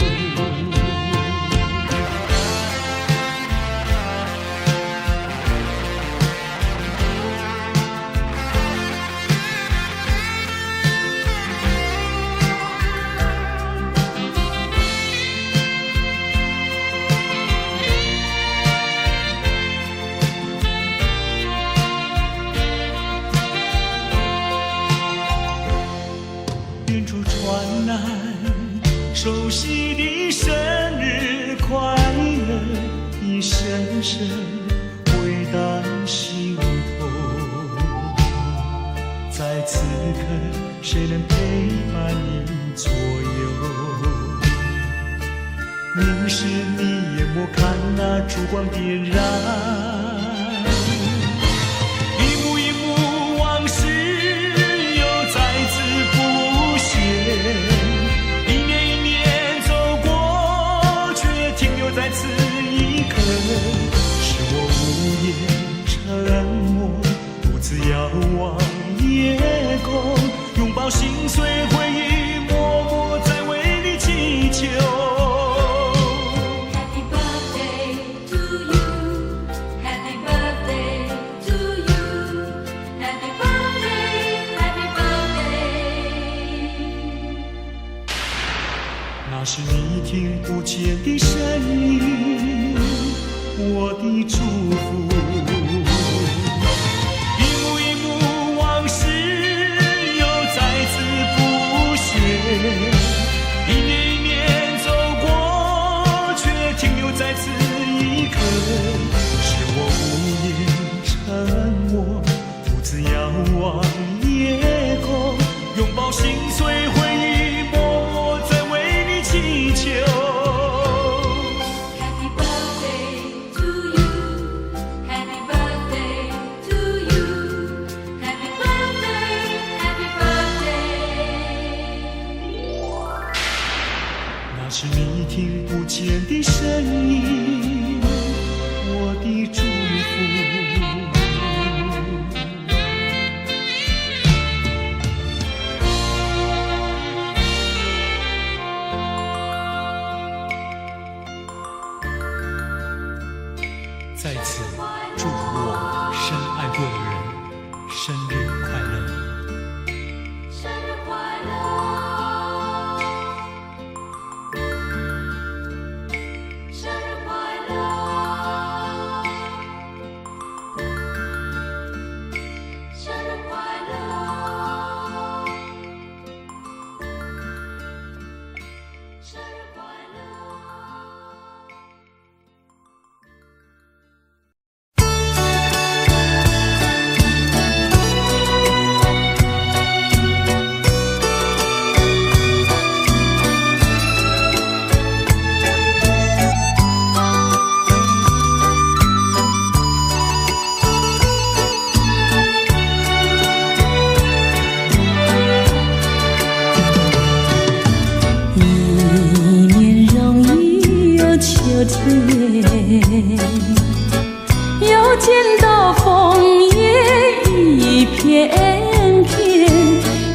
远处传来熟悉的生日快乐，一声声回荡心头。在此刻，谁能陪伴你左右？明示你眼莫看那烛光点燃。一年一年走过，却停留在此一刻。是我无言沉默，独自遥望夜空，拥抱心碎回忆，默默在为你祈求。
Happy birthday to you, Happy birthday to you, Happy birthday, Happy birthday。
那是你听不见的声音，我的祝福。一幕一幕往事又再次浮现，一年一年走过，却停留在此一刻。是我无言沉默，独自遥望夜空，拥抱心碎回忆，默默在为你祈求。
Happy birthday to you, Happy birthday to you, Happy birthday, Happy birthday。
那是你听不见的声音，我的祝福。在此祝我深爱过的人生日快乐。
生日快乐，生日快乐。
天，又见到枫叶一片片，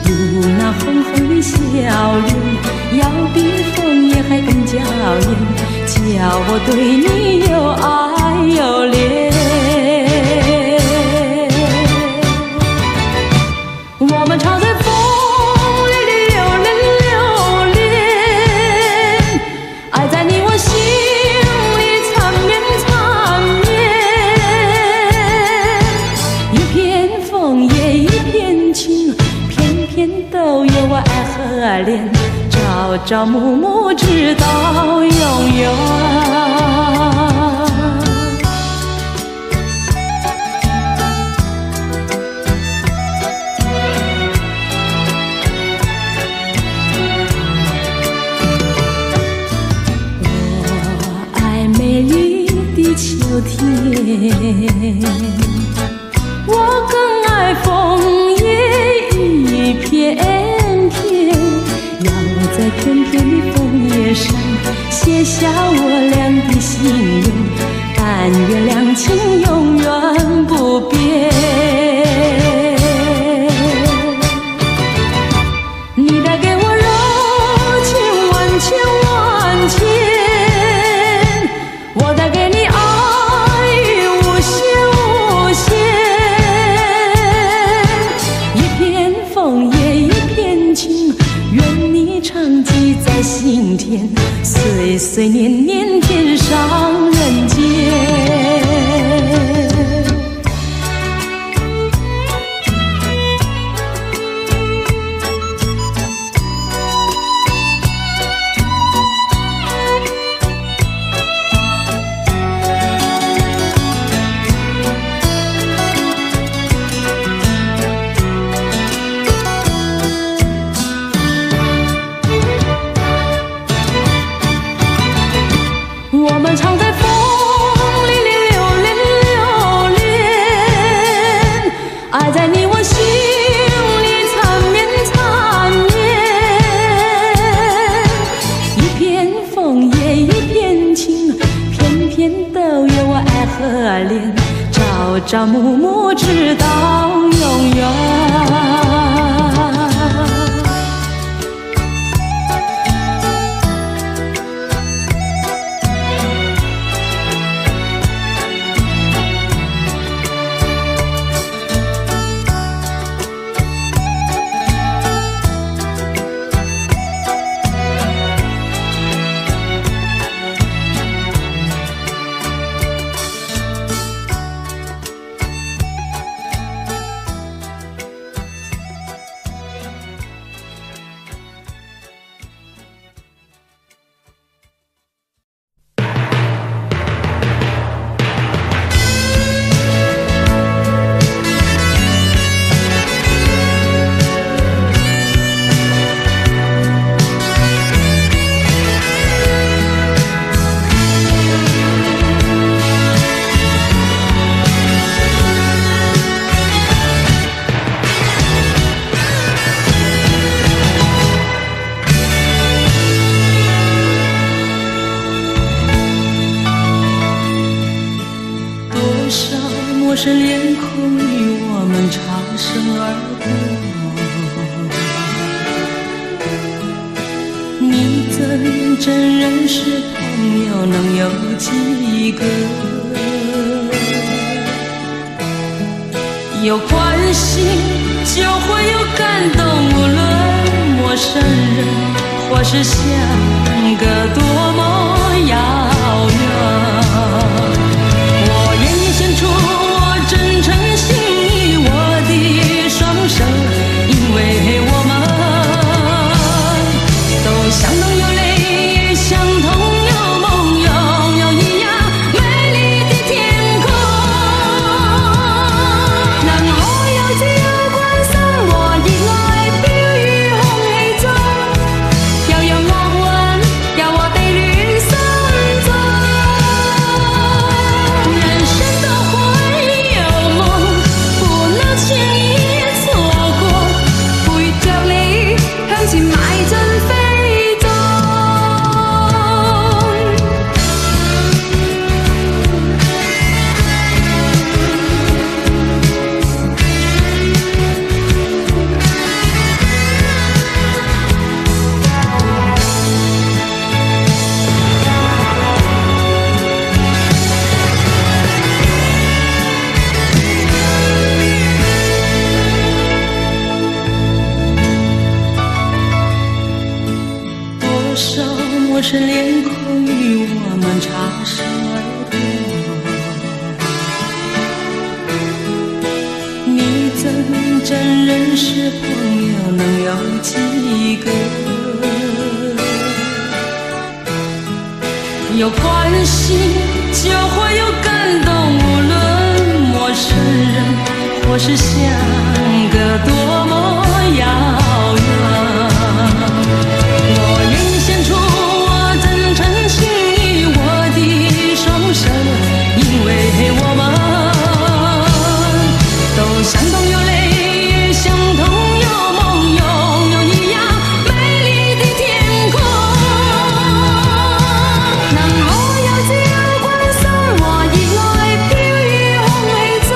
有那红红的笑脸，要比枫叶还更娇艳，叫我对你又爱又恋。我们常在风里流连，爱在你我心里缠绵，一片枫叶一片情，片片都有我爱和恋，朝朝暮暮直到永远。秋天，我更爱枫叶一片片，要在片片的枫叶上写下我俩的心愿，但愿两情永远不变。你带给我柔情万千万千，我带给你爱无限无限，一片枫叶一片情，愿你常记在心田，岁岁年年天上人间。我们常在风里流连，爱在你我心里缠绵，一片枫叶一片情，片片都有我爱和恋，朝朝暮暮直到永远。陌生脸孔与我们擦身而过，你真认识朋友能有几个？有关系就会有感动，无论陌生人或是相隔多么遥远。我愿意献出我真诚心意，我的双手，因为我们都相同有泪，相同有梦，拥有一样美丽的天空。能可有自由關心和熱愛，飄於空氣中，悠揚樂韻由我哋戀。多。你真认识朋友能有几个？有关系就会有感动，无论陌生人或是相隔多么遥远。我愿献出我真诚心意，我的双手，因为我们都相同有泪，相同有梦，拥有一样美丽的天空。能我有自由關心，我熱愛飄於空氣中，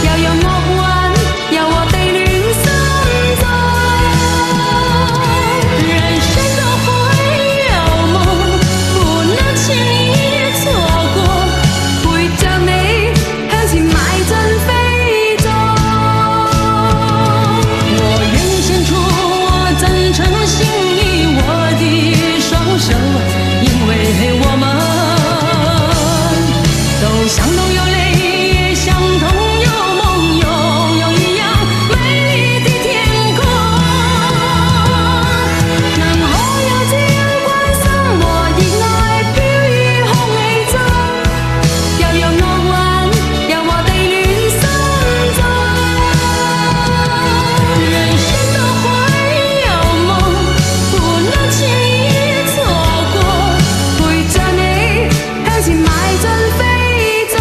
又有樂韻，有我的戀心中。人生都會有夢，不能輕易錯過，陪着你向前邁進飛縱。我願獻出我真誠心意，我的雙手，因為我們都相同有淚，相同有夢，擁有一樣美麗的天空。能可有這樣關心，我熱愛飄於空氣中，又有樂韻，有我的戀心中。人生都會有夢，不能輕易錯過，陪着你向前邁進飛縱。